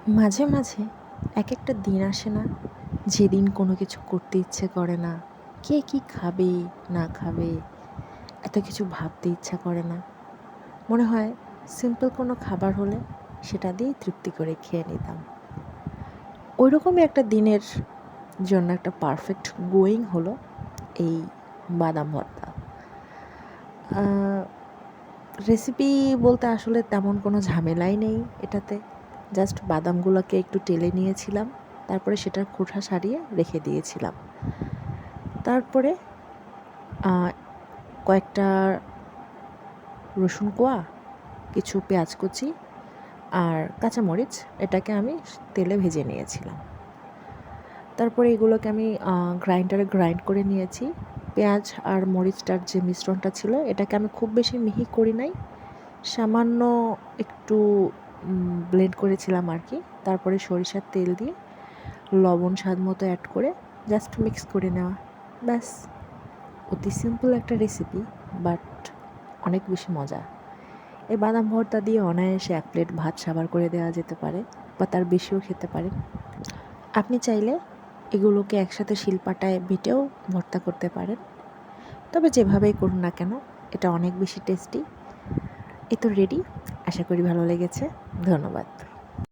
মাঝে মাঝে এক একটা দিন আসে না, যেদিন কোনো কিছু করতে ইচ্ছে করে না, কে কী খাবে না খাবে এত কিছু ভাবতে ইচ্ছা করে না। মনে হয় সিম্পল কোনো খাবার হলে সেটা দিয়েই তৃপ্তি করে খেয়ে নিতাম। ওই রকমই একটা দিনের জন্য একটা পারফেক্ট গোয়িং হলো এই বাদাম ভর্তা। রেসিপি বলতে আসলে তেমন কোনো ঝামেলাই নেই এটাতে। জাস্ট বাদামগুলোকে একটু টেলে নিয়েছিলাম, তারপরে সেটার খোসা ছাড়িয়ে রেখে দিয়েছিলাম। তারপরে কয়েকটা রসুন কোয়া, কিছু পেঁয়াজ কুচি আর কাঁচামরিচ, এটাকে আমি তেলে ভেজে নিয়েছিলাম। তারপরে এগুলোকে আমি গ্রাইন্ডারে গ্রাইন্ড করে নিয়েছি। পেঁয়াজ আর মরিচটার যে মিশ্রণটা ছিল এটাকে আমি খুব বেশি মিহি করি নাই, সামান্য একটু ব্লেন্ড করেছিলাম আর কি। তারপরে সরিষার তেল দিয়ে লবণ স্বাদ মতো অ্যাড করে জাস্ট মিক্স করে নেওয়া, ব্যাস। অতি সিম্পল একটা রেসিপি, বাট অনেক বেশি মজা। এই বাদাম ভর্তা দিয়ে অনায়াসে 1 প্লেট ভাত সাবার করে দেওয়া যেতে পারে, বা তার বেশিও খেতে পারেন। আপনি চাইলে এগুলোকে একসাথে শিলপাটায় বেটেও ভর্তা করতে পারেন। তবে যেভাবেই করুন না কেন, এটা অনেক বেশি টেস্টি। এই তো রেডি। আশা করি ভালো লেগেছে। ধন্যবাদ।